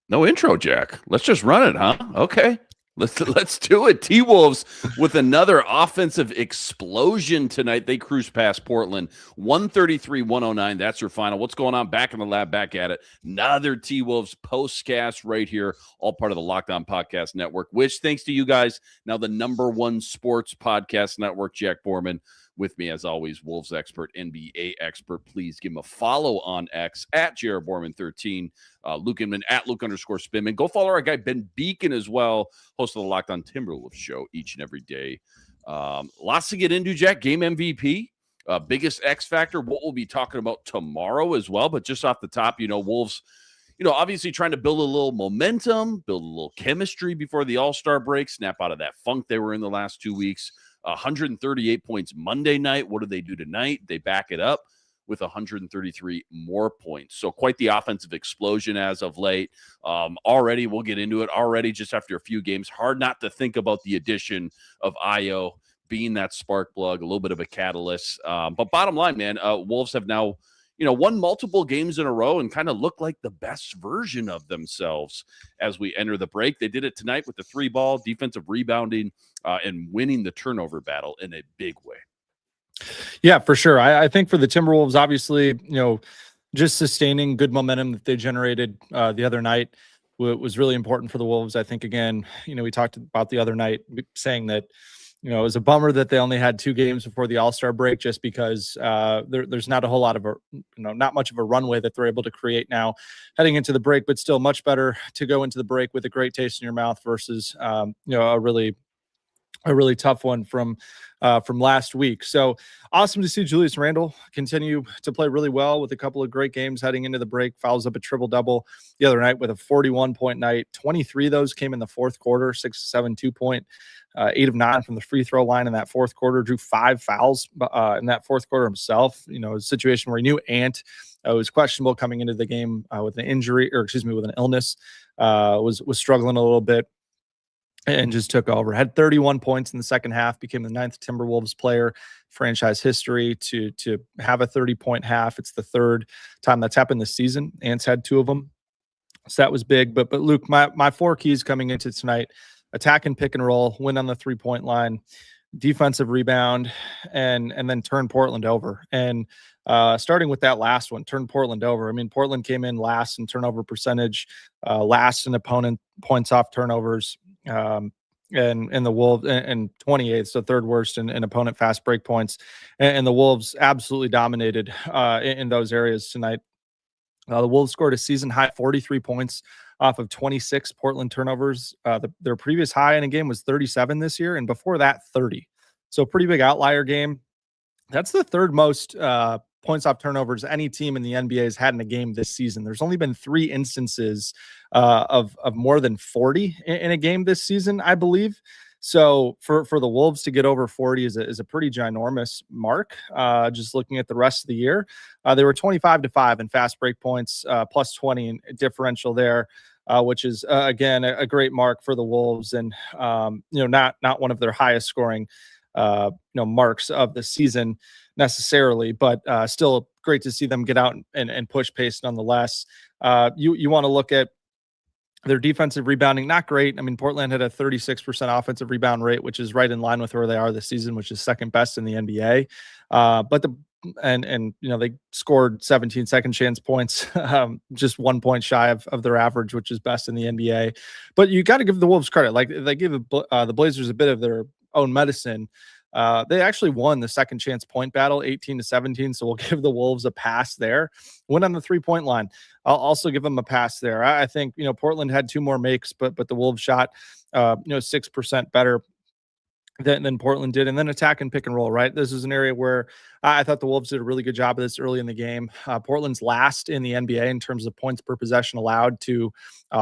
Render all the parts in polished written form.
No intro, Jack. Let's just run it, huh? Okay. Let's do it. T-Wolves with another offensive explosion tonight. They cruise past Portland, 133-109. That's your final. What's going on? Back in the lab, back at it. Another T-Wolves postcast right here, all part of the Locked On Podcast Network, which, thanks to you guys, now the #1 sports podcast network. Jack Borman with me, as always, Wolves expert, NBA expert. Please give him a follow on X at Jared Borman13. Luke Inman at Luke_Spinman. Go follow our guy Ben Beacon as well, host of the Locked On Timberwolves show each and every day. Lots to get into, Jack. Game MVP, biggest X factor, what we'll be talking about tomorrow as well. But just off the top, Wolves, obviously trying to build a little momentum, build a little chemistry before the All-Star break, snap out of that funk they were in the last 2 weeks. 138 points Monday night. What do they do tonight? They back it up with 133 more points. So quite the offensive explosion as of late. Already, we'll get into it. Already, just after a few games, hard not to think about the addition of Io being that spark plug, a little bit of a catalyst. But bottom line, man, Wolves have now, won multiple games in a row and kind of look like the best version of themselves as we enter the break. They did it tonight with the 3-ball, defensive rebounding, and winning the turnover battle in a big way. Yeah, for sure. I think for the Timberwolves, obviously, just sustaining good momentum that they generated the other night was really important for the Wolves. I think, again, we talked about the other night saying that, it was a bummer that they only had 2 games before the All-Star break, just because there's not a whole lot of not much of a runway that they're able to create now heading into the break, but still much better to go into the break with a great taste in your mouth versus, a really tough one from last week. So awesome to see Julius Randle continue to play really well with a couple of great games heading into the break. Fouls up a triple-double the other night with a 41-point night. 23 of those came in the fourth quarter, 6-7 2-point, 8 of 9 from the free throw line in that fourth quarter. Drew 5 fouls in that fourth quarter himself. A situation where he knew Ant was questionable coming into the game with an injury, with an illness, was struggling a little bit, and just took over. Had 31 points in the second half, became the 9th Timberwolves player franchise history to have a 30-point half. It's the 3rd time that's happened this season. Ant's had 2 of them, so that was big. But Luke, my 4 keys coming into tonight: attack and pick and roll, win on the 3-point line, defensive rebound, and then turn Portland over. And starting with that last one, turn Portland over. I mean, Portland came in last in turnover percentage, last in opponent points off turnovers, and the Wolves and 28th, so 3rd worst in opponent fast break points. And the Wolves absolutely dominated in those areas tonight. The Wolves scored a season high 43 points off of 26 Portland turnovers. Their previous high in a game was 37 this year, and before that, 30. So pretty big outlier game. That's the 3rd most points off turnovers any team in the NBA has had in a game this season. There's only been 3 instances of more than 40 in a game this season, I believe. So for the Wolves to get over 40 is a pretty ginormous mark. Just looking at the rest of the year, they were 25-5 in fast break points, plus 20 in differential there, which is again a great mark for the Wolves, and not one of their highest scoring marks of the season necessarily, but still great to see them get out and push pace nonetheless. You want to look at their defensive rebounding, not great. I mean, Portland had a 36% offensive rebound rate, which is right in line with where they are this season, which is 2nd best in the NBA. But they scored 17 second chance points, just 1 point shy of their average, which is best in the NBA. But you got to give the Wolves credit. Like, they give the Blazers a bit of their own medicine. They actually won the second chance point battle 18-17. So we'll give the Wolves a pass there. Win on the 3-point line. I'll also give them a pass there. I think, Portland had 2 more makes, but the Wolves shot, 6% better than Portland did. And then attack and pick and roll, right? This is an area where I thought the Wolves did a really good job of this early in the game. Portland's last in the NBA in terms of points per possession allowed to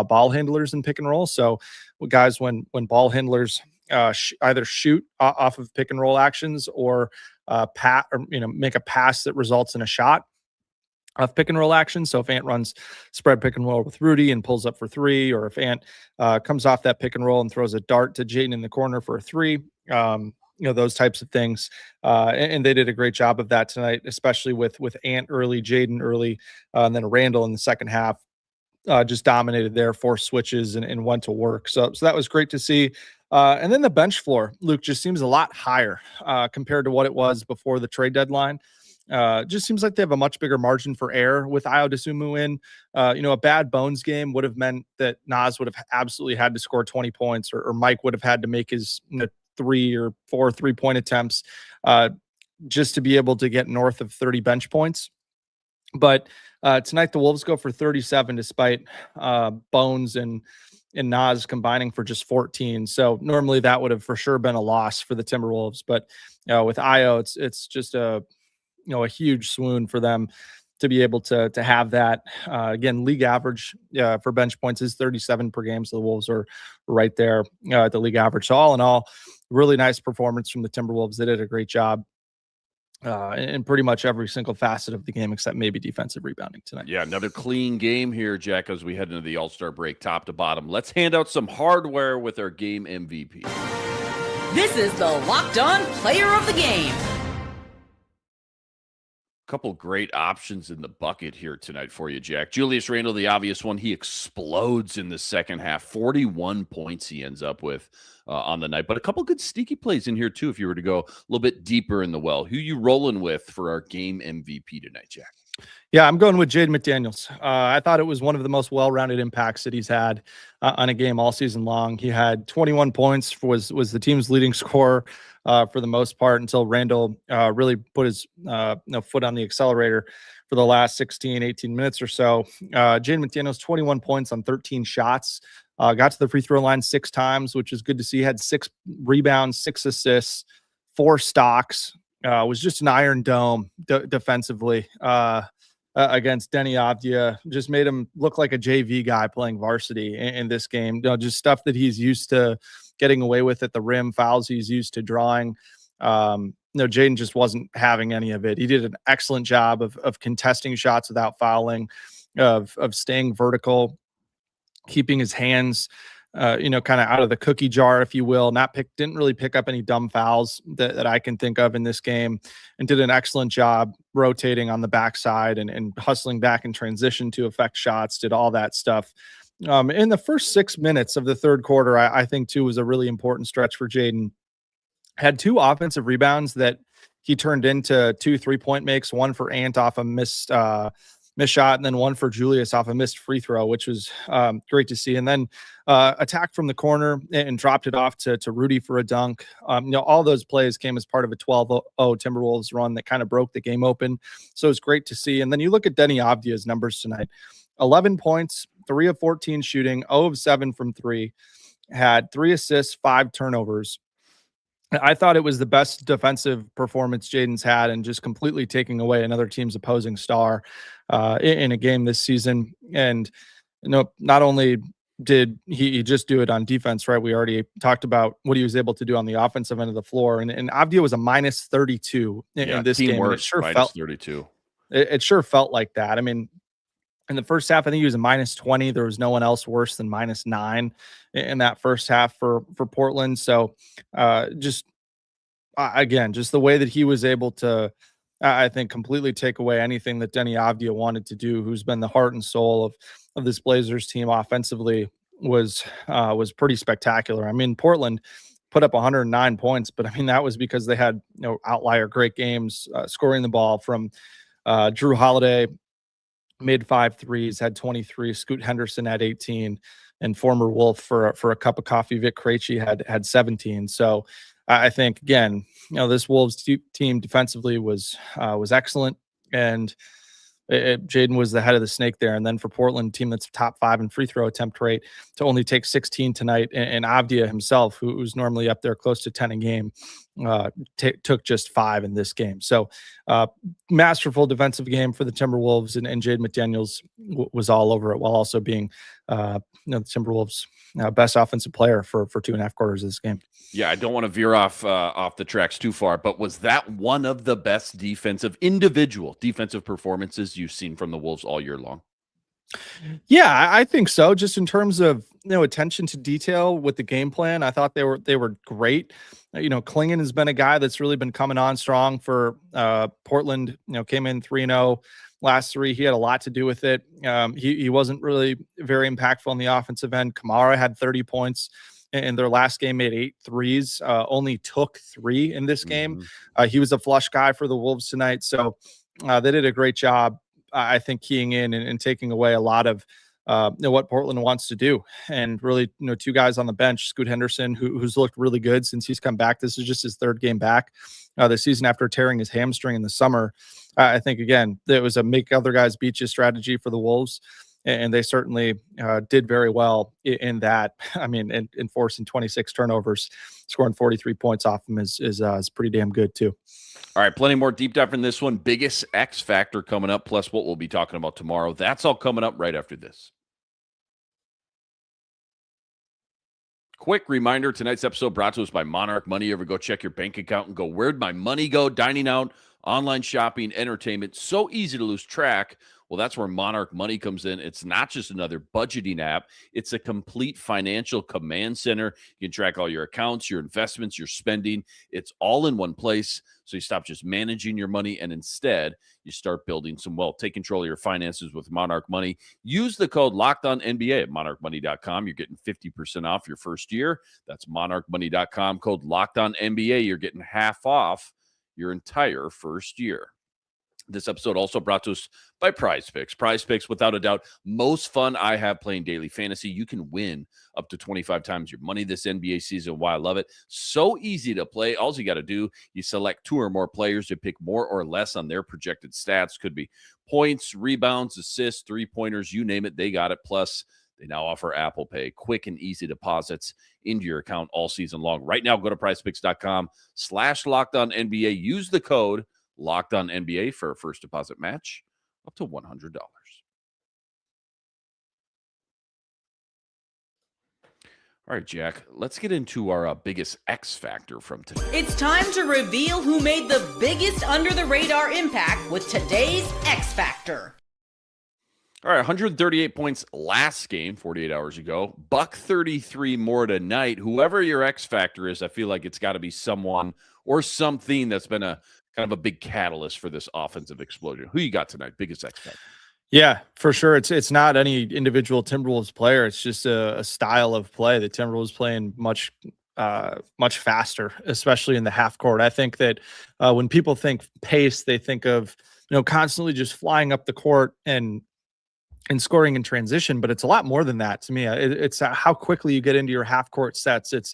ball handlers in pick and roll. So guys, when ball handlers either shoot off of pick and roll actions or make a pass that results in a shot of pick and roll action. So if Ant runs spread pick and roll with Rudy and pulls up for 3, or if Ant comes off that pick and roll and throws a dart to Jaden in the corner for a 3, those types of things. And they did a great job of that tonight, especially with Ant early, Jaden early, and then Randall in the second half. just dominated there, forced switches and went to work. So that was great to see. And then the bench floor, Luke, just seems a lot higher compared to what it was before the trade deadline. Just seems like they have a much bigger margin for error with Ayo Dosunmu in. A bad Bones game would have meant that Nas would have absolutely had to score 20 points, or Mike would have had to make his 3 or 4 3-point attempts just to be able to get north of 30 bench points. But tonight the Wolves go for 37 despite Bones and Nas combining for just 14. So normally that would have for sure been a loss for the Timberwolves. But with Ayo, it's just a huge swoon for them to be able to have that. Again, league average for bench points is 37 per game. So the Wolves are right there at the league average. So all in all, really nice performance from the Timberwolves. They did a great job in pretty much every single facet of the game, except maybe defensive rebounding tonight. Yeah, another clean game here, Jack, as we head into the All-Star break, top to bottom. Let's hand out some hardware with our game MVP. This is the Locked On Player of the Game. Couple great options in the bucket here tonight for you, Jack. Julius Randle, the obvious one. He explodes in the second half. 41 points he ends up with on the night. But a couple good sneaky plays in here, too, if you were to go a little bit deeper in the well. Who you rolling with for our game MVP tonight, Jack? Yeah, I'm going with Jaden McDaniels. I thought it was one of the most well-rounded impacts that he's had on a game all season long. He had 21 points, was the team's leading scorer for the most part until Randall really put his foot on the accelerator for the last 16, 18 minutes or so. Jaden McDaniels, 21 points on 13 shots. Got to the free throw line 6 times, which is good to see. Had 6 rebounds, 6 assists, 4 stocks. Was just an iron dome defensively against Denny Avdia. Just made him look like a JV guy playing varsity in this game. Just stuff that he's used to getting away with at the rim, fouls he's used to drawing. Jaden just wasn't having any of it. He did an excellent job of contesting shots without fouling, of staying vertical, keeping his hands kind of out of the cookie jar, if you will. Didn't really pick up any dumb fouls that I can think of in this game, and did an excellent job rotating on the backside and hustling back in transition to affect shots, did all that stuff. In the first 6 minutes of the third quarter, I think too was a really important stretch for Jaden. Had 2 offensive rebounds that he turned into 2 3-point makes, one for Ant off a missed shot, and then one for Julius off a missed free throw, which was great to see. And then attacked from the corner and dropped it off to Rudy for a dunk. All those plays came as part of a 12-0 Timberwolves run that kind of broke the game open. So it's great to see. And then you look at Denny Avdia's numbers tonight. 11 points, 3 of 14 shooting, 0 of 7 from 3, had 3 assists, 5 turnovers. I thought it was the best defensive performance Jaden's had, and just completely taking away another team's opposing star in a game this season. And not only did he just do it on defense, right? We already talked about what he was able to do on the offensive end of the floor. And Avdia was a minus 32 in this game. Worse, it sure minus felt 32. It sure felt like that. I mean, in the first half, I think he was a minus 20. There was no one else worse than minus 9 in that first half for Portland. So just the way that he was able to, I think, completely take away anything that Denny Avdia wanted to do, who's been the heart and soul of this Blazers team offensively, was pretty spectacular. I mean, Portland put up 109 points, but I mean, that was because they had outlier great games scoring the ball from Drew Holiday. Made 5 threes, had 23. Scoot Henderson had 18, and former Wolf for a cup of coffee, Vic Krejci had 17. So I think, again, this Wolves team defensively was excellent, and Jaden was the head of the snake there. And then for Portland, team that's top 5 in free throw attempt rate, to only take 16 tonight, and Avdia himself, who's normally up there close to 10 a game, took just 5 in this game. So masterful defensive game for the Timberwolves, and Jaden McDaniels was all over it, while also being the Timberwolves best offensive player for 2.5 quarters of this game. Yeah, I don't want to veer off the tracks too far, but was that one of the best individual defensive performances you've seen from the Wolves all year long? Yeah, I think so. Just in terms of attention to detail with the game plan, I thought they were great. Klingon has been a guy that's really been coming on strong for Portland. Came in 3-0 last 3. He had a lot to do with it. He wasn't really very impactful on the offensive end. Kamara had 30 points in their last game, made 8 threes, only took 3 in this game. He was a flush guy for the Wolves tonight. So they did a great job, I think, keying in and taking away a lot of what Portland wants to do. And really, 2 guys on the bench, Scoot Henderson, who's looked really good since he's come back. This is just his 3rd game back this season after tearing his hamstring in the summer. I think, again, it was a make other guys beat you strategy for the Wolves. And they certainly did very well in that. I mean, in forcing 26 turnovers, scoring 43 points off them is pretty damn good too. All right, plenty more deep dive in this one. Biggest X factor coming up, plus what we'll be talking about tomorrow. That's all coming up right after this. Quick reminder, tonight's episode brought to us by Monarch Money. You ever go check your bank account and go, where'd my money go? Dining out, online shopping, entertainment, so easy to lose track. Well, that's where Monarch Money comes in. It's not just another budgeting app. It's a complete financial command center. You can track all your accounts, your investments, your spending. It's all in one place. So you stop just managing your money and instead you start building some wealth. Take control of your finances with Monarch Money. Use the code LOCKEDONNBA at monarchmoney.com. You're getting 50% off your first year. That's monarchmoney.com. Code LOCKEDONNBA. You're getting half off your entire first year. This episode also brought to us by Prize Picks. Prize Picks, without a doubt, most fun I have playing daily fantasy. You can win up to 25 times your money this NBA season. Why I love it. So easy to play. All you got to do, you select 2 or more players to pick more or less on their projected stats. Could be points, rebounds, assists, 3-pointers, you name it. They got it. Plus, they now offer Apple Pay, quick and easy deposits into your account all season long. Right now, go to prizepicks.com/LockedOnNBA. Use the code Locked On NBA for a first deposit match up to $100. All right, Jack, let's get into our biggest X factor from today. It's time to reveal who made the biggest under-the-radar impact with today's X Factor. All right, 138 points last game, 48 hours ago. Buck 33 more tonight. Whoever your X factor is, I feel like it's got to be someone or something that's been a kind of a big catalyst for this offensive explosion. Who you got tonight? Biggest X factor? Yeah, for sure. It's not any individual Timberwolves player. It's just a style of play. The Timberwolves playing much faster, especially in the half court. I think that when people think pace, they think of constantly just flying up the court and scoring in transition, but it's a lot more than that to me. It's how quickly you get into your half court sets. It's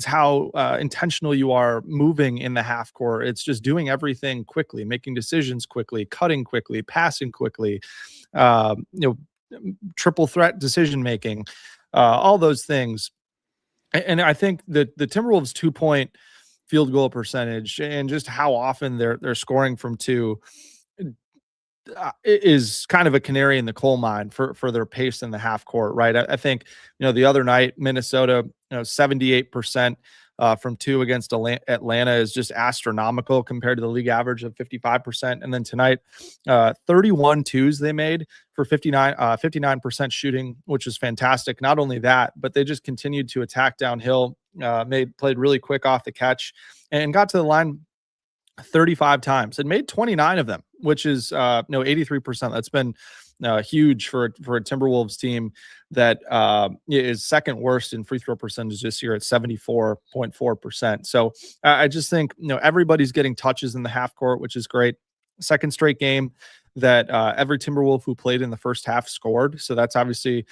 how intentional you are moving in the half court. It's just doing everything quickly, making decisions quickly, cutting quickly, passing quickly, triple threat decision making, all those things. And I think that the Timberwolves 2-point field goal percentage and just how often they're scoring from 2 is kind of a canary in the coal mine for their pace in the half court, right? I think, the other night, Minnesota, 78% from 2 against Atlanta is just astronomical compared to the league average of 55%. And then tonight, 31 twos they made for 59% shooting, which is fantastic. Not only that, but they just continued to attack downhill, played really quick off the catch and got to the line 35 times and made 29 of them, which is 83%. That's been huge for a Timberwolves team that is second worst in free throw percentage this year at 74.4%. So I just think everybody's getting touches in the half court, which is great. Second straight game that every Timberwolf who played in the first half scored. So that's obviously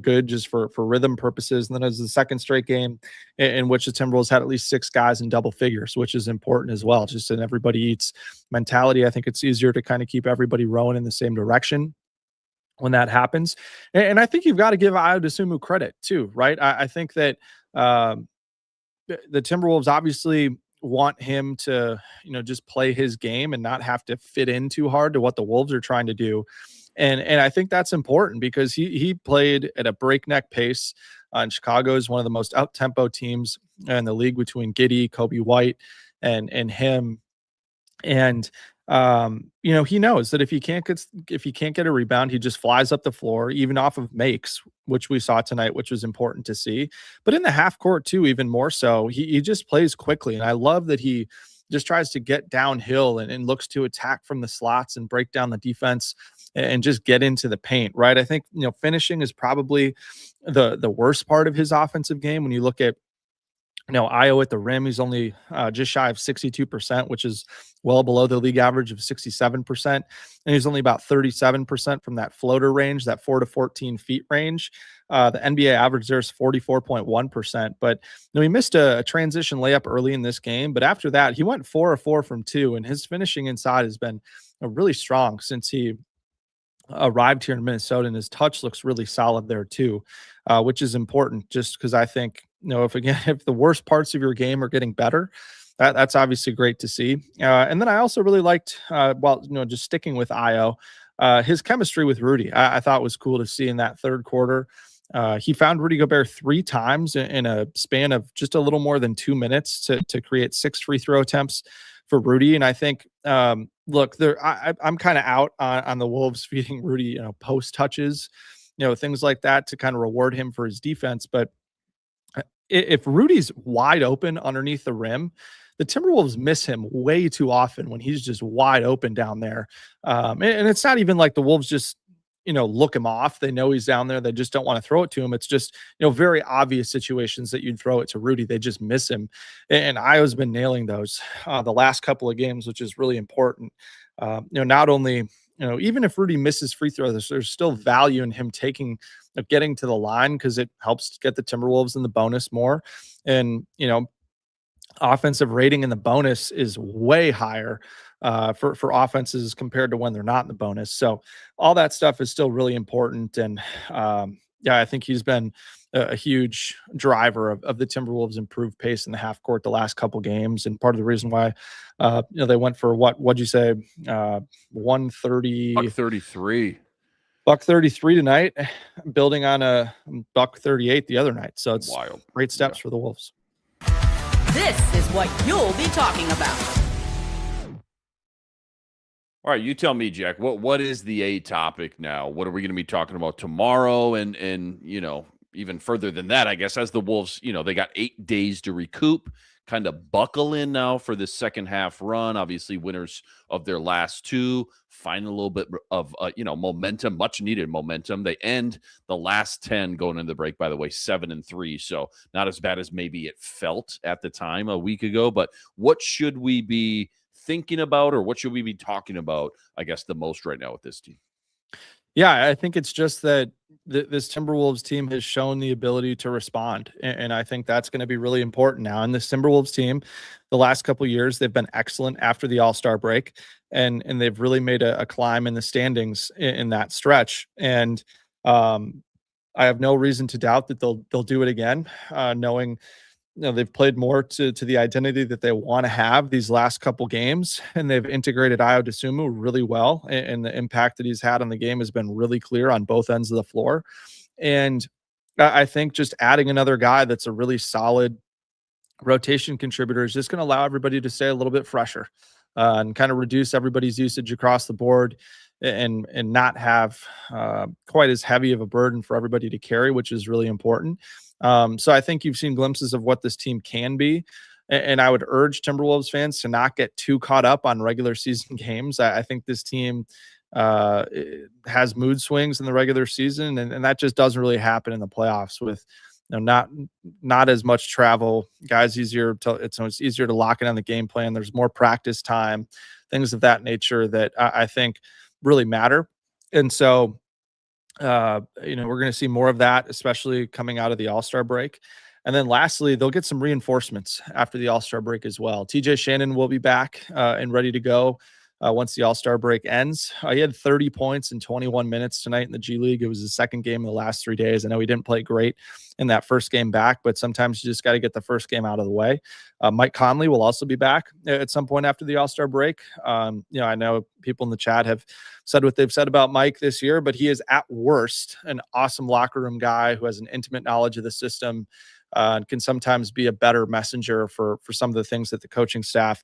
good just for rhythm purposes. And then it was the second straight game in which the Timberwolves had at least 6 guys in double figures, which is important as well. Just an everybody eats mentality. I think it's easier to kind of keep everybody rowing in the same direction when that happens. And I think you've got to give Ayo Dosunmu credit too, right? I think that the Timberwolves obviously want him to, just play his game and not have to fit in too hard to what the Wolves are trying to do. And I think that's important because he played at a breakneck pace. And Chicago is one of the most up-tempo teams in the league between Giddey, Kobe White, and him. And He knows that if he can't get a rebound, he just flies up the floor, even off of makes, which we saw tonight, which was important to see. But in the half court too, even more so, he just plays quickly, and I love that he just tries to get downhill and looks to attack from the slots and break down the defense and just get into the paint. Right, I think finishing is probably the worst part of his offensive game. When you look at Io at the rim, he's only just shy of 62%, which is well below the league average of 67%. And he's only about 37% from that floater range, that 4 to 14 feet range. The NBA average there is 44.1%. But he missed a transition layup early in this game. But after that, he went 4 of 4 from 2. And his finishing inside has been really strong since he arrived here in Minnesota. And his touch looks really solid there too, which is important just because I think, if the worst parts of your game are getting better, that's obviously great to see. And then I also really liked, just sticking with Io, his chemistry with Rudy. I thought was cool to see in that third quarter. He found Rudy Gobert 3 times in a span of just a little more than 2 minutes to create 6 free throw attempts for Rudy. And I think, I'm kind of out on the Wolves feeding Rudy, post touches, things like that to kind of reward him for his defense. But if Rudy's wide open underneath the rim, the Timberwolves miss him way too often when he's just wide open down there. And it's not even like the Wolves just, look him off. They know he's down there. They just don't want to throw it to him. It's just, very obvious situations that you'd throw it to Rudy. They just miss him. And Io's been nailing those the last couple of games, which is really important. Not only, even if Rudy misses free throws, there's still value in him getting to the line because it helps get the Timberwolves in the bonus more. And, offensive rating in the bonus is way higher for offenses compared to when they're not in the bonus. So all that stuff is still really important. And I think he's been a huge driver of the Timberwolves' improved pace in the half court the last couple games. And part of the reason why, they went for what'd you say? 130, buck 33 tonight, building on a buck 38 the other night. So it's wild. Great steps for the Wolves. This is what you'll be talking about. All right, you tell me, Jack. What is the A topic now? What are we going to be talking about tomorrow? And even further than that, I guess, as the Wolves, they got 8 days to recoup, kind of buckle in now for this second half run. Obviously, winners of their last 2, find a little bit of momentum, much needed momentum. They end the last 10 going into the break, by the way, 7-3. So not as bad as maybe it felt at the time a week ago. But what should we be thinking about, or what should we be talking about, I guess, the most right now with this team? Yeah, I think it's just that this Timberwolves team has shown the ability to respond. And I think that's going to be really important now. And this Timberwolves team, the last couple of years, they've been excellent after the All-Star break. And they've really made a climb in the standings in that stretch. And I have no reason to doubt that they'll do it again, knowing they've played more to the identity that they want to have these last couple games, and they've integrated Ayo Dosunmu really well, and the impact that he's had on the game has been really clear on both ends of the floor. And I think just adding another guy that's a really solid rotation contributor is just going to allow everybody to stay a little bit fresher and kind of reduce everybody's usage across the board and not have quite as heavy of a burden for everybody to carry, which is really important. So I think you've seen glimpses of what this team can be. And I would urge Timberwolves fans to not get too caught up on regular season games. I think this team has mood swings in the regular season, and that just doesn't really happen in the playoffs with not as much travel. Guys, it's easier to lock in on the game plan. There's more practice time, things of that nature that I think really matter. And so we're going to see more of that, especially coming out of the All-Star break. And then lastly, they'll get some reinforcements after the All-Star break as well. TJ Shannon will be back and ready to go once the All-Star break ends. He had 30 points in 21 minutes tonight in the G League. It was his second game in the last 3 days. I know he didn't play great in that first game back, but sometimes you just got to get the first game out of the way. Mike Conley will also be back at some point after the All-Star break. I know people in the chat have said what they've said about Mike this year, but he is at worst an awesome locker room guy who has an intimate knowledge of the system and can sometimes be a better messenger for some of the things that the coaching staff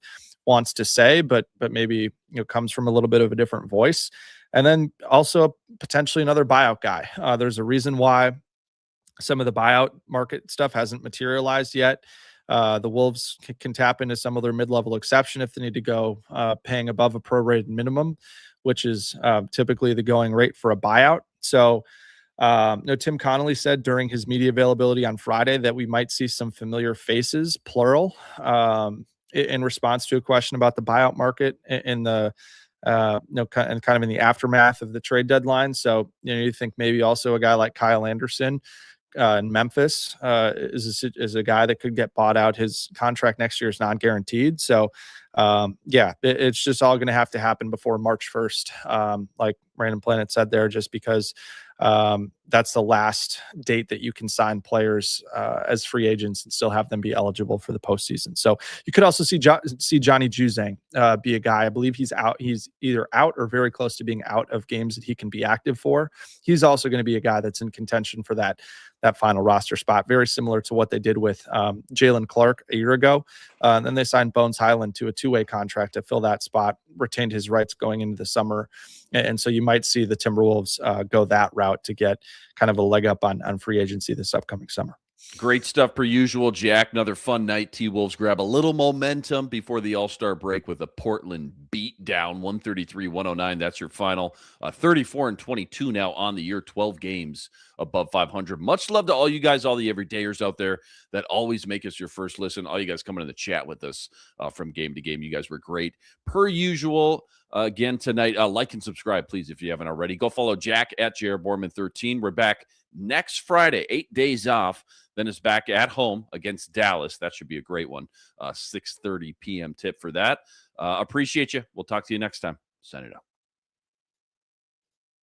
wants to say, but maybe comes from a little bit of a different voice. And then also potentially another buyout guy. There's a reason why some of the buyout market stuff hasn't materialized yet. The Wolves can tap into some of their mid-level exception if they need to go paying above a prorated minimum, which is typically the going rate for a buyout. So Tim Connolly said during his media availability on Friday that we might see some familiar faces, plural, in response to a question about the buyout market in the and kind of in the aftermath of the trade deadline. So you think maybe also a guy like Kyle Anderson in Memphis is a guy that could get bought out. His contract next year is non-guaranteed. So it's just all going to have to happen before March 1st. Like Random Planet said there, just because that's the last date that you can sign players as free agents and still have them be eligible for the postseason. So you could also see Johnny Juzang be a guy. I believe he's out. He's either out or very close to being out of games that he can be active for. He's also going to be a guy that's in contention for that final roster spot, very similar to what they did with Jalen Clark a year ago. And then they signed Bones Highland to a two-way contract to fill that spot, retained his rights going into the summer. And so you might see the Timberwolves go that route to get kind of a leg up on free agency this upcoming summer. Great stuff per usual, Jack. Another fun night. T-Wolves grab a little momentum before the All-Star break with a Portland beat down, 133-109. That's your final. 34-22 now on the year, 12 games above 500. Much love to all you guys, all the everydayers out there that always make us your first listen. All you guys coming in the chat with us from game to game. You guys were great. Per usual, again tonight, like and subscribe, please, if you haven't already. Go follow Jack at JRBorman13. We're back next Friday, 8 days off. Then it's back at home against Dallas. That should be a great one. 6:30 p.m. tip for that. Appreciate you. We'll talk to you next time. Send it out.